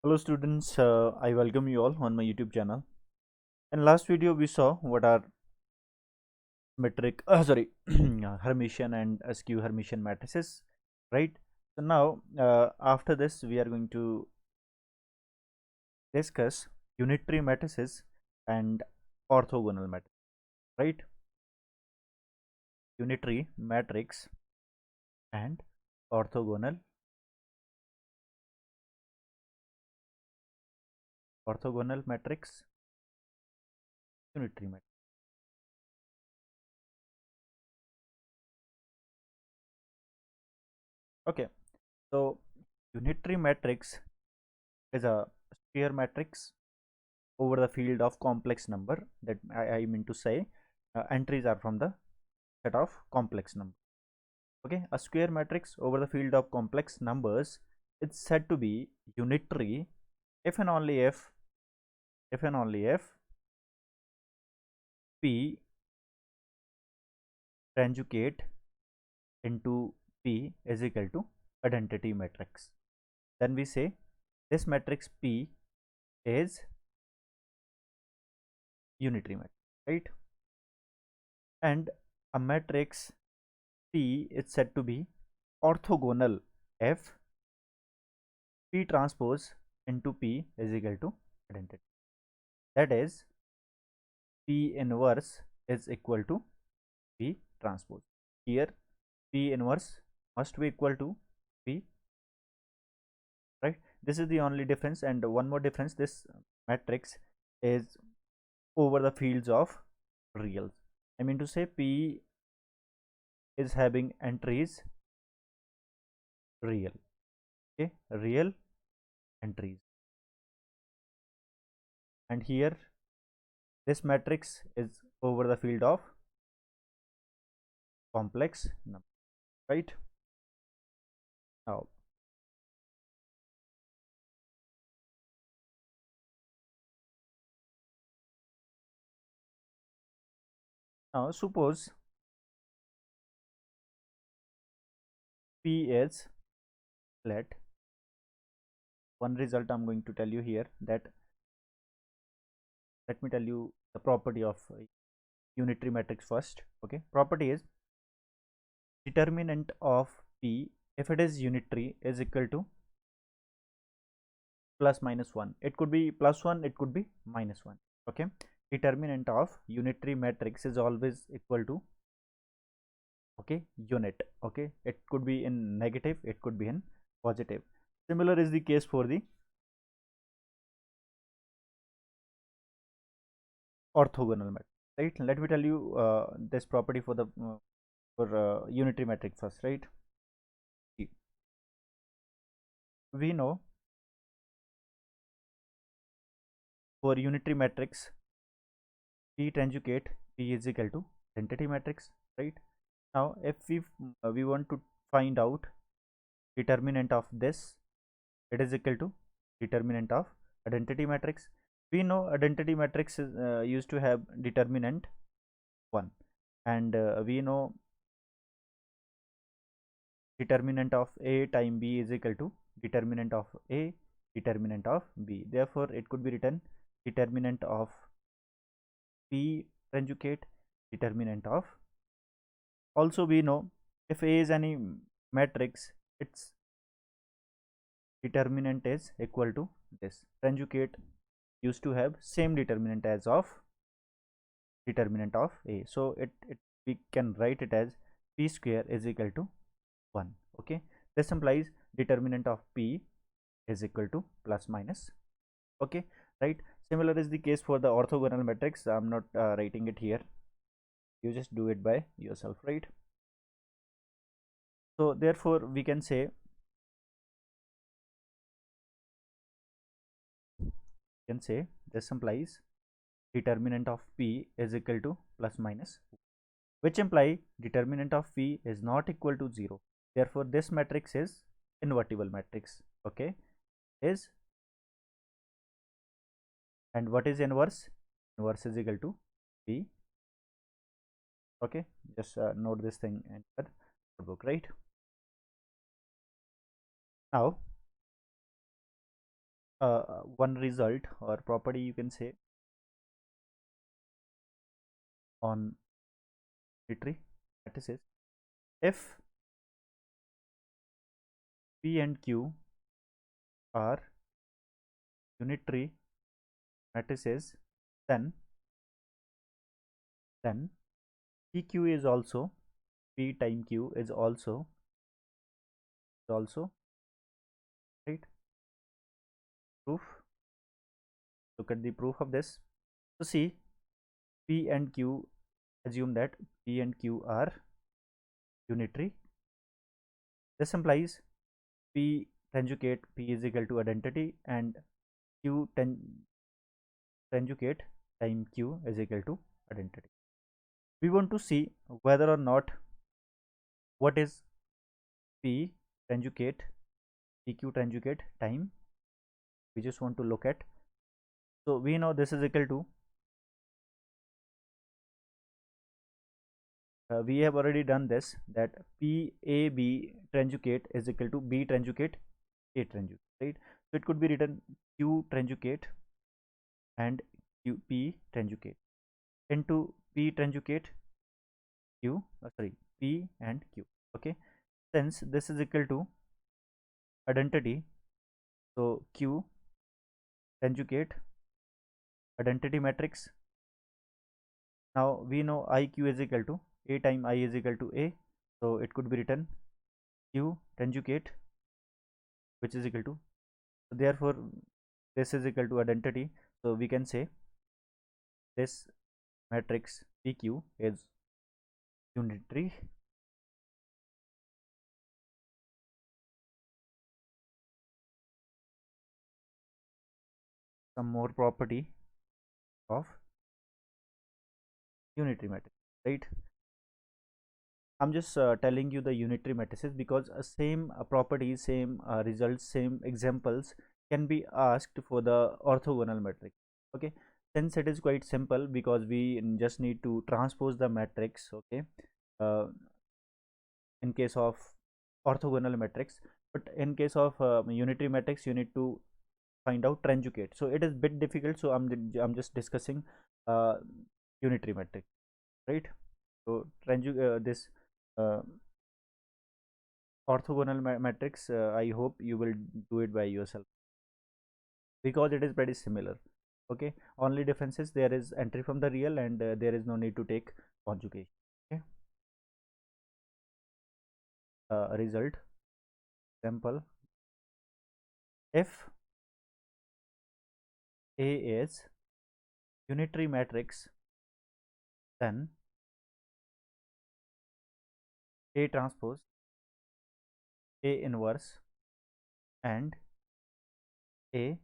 Hello students, I welcome you all on my YouTube channel. In last video we saw what are Hermitian and skew Hermitian matrices, right? So now after this we are going to discuss unitary matrices and orthogonal matrix, right? Unitary matrix and orthogonal matrix, unitary matrix. Okay, so unitary matrix is a sphere matrix over the field of complex number. That I mean to say entries are from the set of complex number. Okay, a square matrix over the field of complex numbers, it's said to be unitary if and only if P conjugate into P is equal to identity matrix. Then we say this matrix P is unitary matrix, right? And a matrix P is said to be orthogonal if P transpose into P is equal to identity. That is, P inverse is equal to P transpose. Here, P inverse must be equal to P, right? This is the only difference, and one more difference, this matrix is over the fields of reals. I mean to say P is having entries real, okay, real entries, and here this matrix is over the field of complex number, right? Now, suppose P is, let one result I'm going to tell you here, that let me tell you the property of unitary matrix first. Okay, property is determinant of P if it is unitary is equal to plus minus 1. It could be plus 1, it could be minus 1. Okay, determinant of unitary matrix is always equal to, okay, unit. Okay, it could be in negative, it could be in positive. Similar is the case for the orthogonal matrix, right? Let me tell you this property for the unitary matrix first, right? We know for unitary matrix P conjugate P is equal to identity matrix, right? Now if we want to find out determinant of this, it is equal to determinant of identity matrix. We know identity matrix is, used to have determinant 1, and we know determinant of A time B is equal to determinant of A determinant of B. Therefore it could be written determinant of P conjugate determinant of, also we know if A is any matrix, its determinant is equal to this. Conjugate used to have same determinant as of determinant of A, so it we can write it as P square is equal to 1. Okay, this implies determinant of P is equal to plus minus, okay, right? Similar is the case for the orthogonal matrix. I'm not writing it here, you just do it by yourself, right? So therefore we can say this implies determinant of P is equal to plus minus, which imply determinant of P is not equal to 0. Therefore this matrix is invertible matrix. Okay, is, and what is inverse? Inverse is equal to P. Okay, just note this thing in your book, right? Now one result or property you can say on unitary matrices. If P and Q are unitary matrices, then then PQ is also P time Q is also right. Proof. Look at the proof of this. So see, P and Q, assume that P and Q are unitary. This implies P conjugate P is equal to identity and Q conjugate time Q is equal to identity. We want to see whether or not what is P conjugate PQ conjugate time. We just want to look at. So we know this is equal to we have already done this, that PAB conjugate is equal to B conjugate A conjugate, right? So it could be written Q conjugate and P conjugate into P conjugate Q, sorry, P and Q. Okay, since this is equal to identity, so Q conjugate identity matrix. Now we know IQ is equal to A time I is equal to A, so it could be written Q conjugate, which is equal to, so therefore this is equal to identity, so we can say this matrix PQ is unitary. Some more property of unitary matrix, right? I'm just telling you the unitary matrices because same properties, same results, same examples can be asked for the orthogonal matrix. Okay, since it is quite simple because we just need to transpose the matrix. Okay, uh, in case of orthogonal matrix, but in case of unitary matrix, you need to find out conjugate. So it is bit difficult. So I'm just discussing uh, unitary matrix, right? So this uh, orthogonal matrix, I hope you will do it by yourself because it is pretty similar. Okay, only difference is there is entry from the real and there is no need to take conjugation. Okay, result example, if A is unitary matrix, then A transpose A inverse and A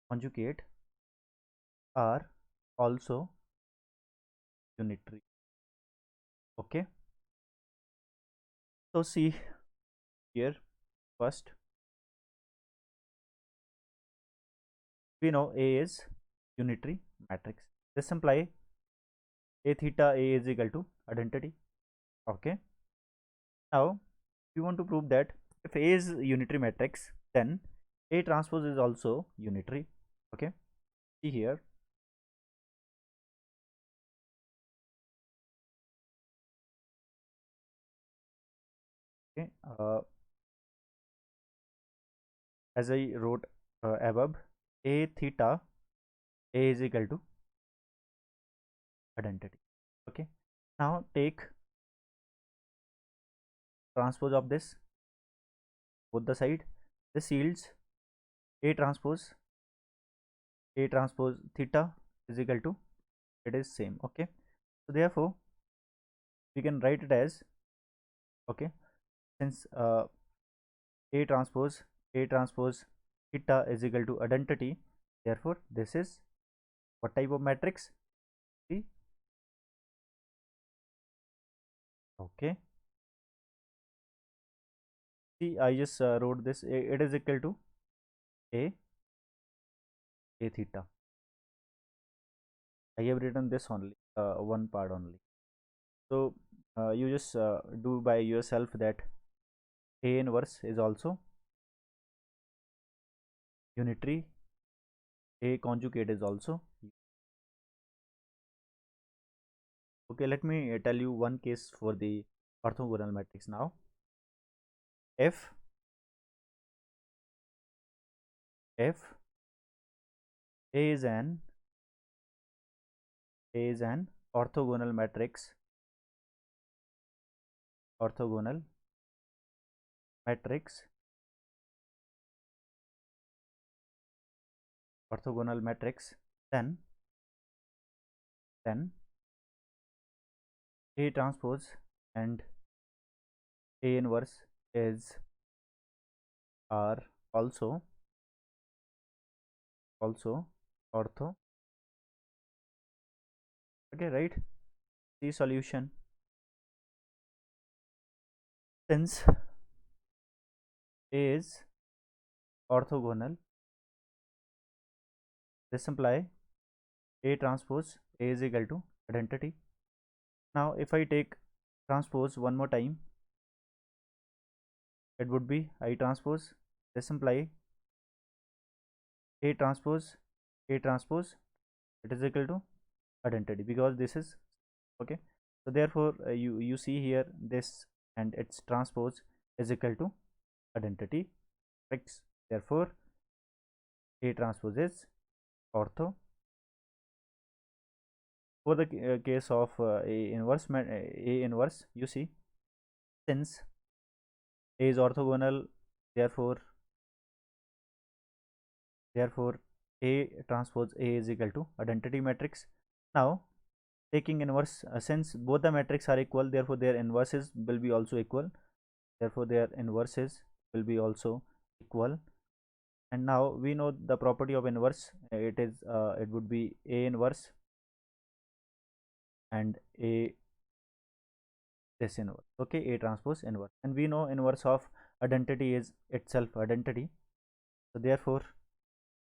conjugate are also unitary. Okay, so see here, first we know A is unitary matrix. This implies A theta A is equal to identity. Okay, now we want to prove that if A is unitary matrix, then A transpose is also unitary. Okay, see here. Okay, as I wrote above, A theta A is equal to identity. Okay, now take transpose of this both the side. This yields A transpose theta is equal to, it is same. Okay, so therefore we can write it as, okay, since A transpose theta is equal to identity, therefore this is what type of matrix? See, okay, see, I just wrote this. It is equal to A theta. I have written this only, one part only. So you just do by yourself that A inverse is also unitary. A conjugate is also. Okay, let me tell you one case for the orthogonal matrix now. If A is an orthogonal matrix, orthogonal matrix, orthogonal matrix, then A transpose and A inverse is are also ortho. Okay, right? The solution, since A is orthogonal, this imply A transpose A is equal to identity. Now if I take transpose one more time, it would be I transpose. This imply A transpose it is equal to identity, because this is okay. So therefore you see here this and its transpose is equal to identity, right? Therefore A transpose is ortho. For the case of A inverse, you see, since A is orthogonal, therefore A transpose A is equal to identity matrix. Now taking inverse, since both the matrix are equal, therefore their inverses will be also equal, therefore their inverses will be also equal. And now we know the property of inverse, it would be A inverse and A this inverse, okay, A transpose inverse, and we know inverse of identity is itself identity. So therefore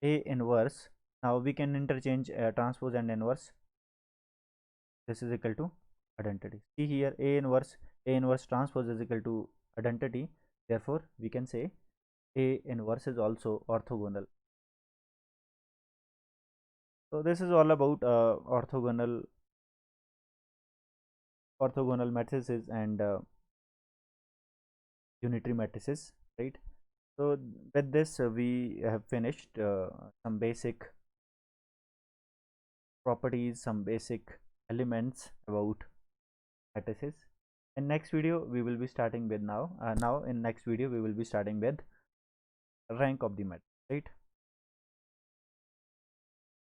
A inverse, now we can interchange transpose and inverse. This is equal to identity. See here, A inverse transpose is equal to identity. Therefore we can say A inverse is also orthogonal. So this is all about orthogonal matrices and unitary matrices, right? So with this we have finished some basic properties, some basic elements about matrices. In next video we will be starting with now in next video we will be starting with rank of the matrix, right?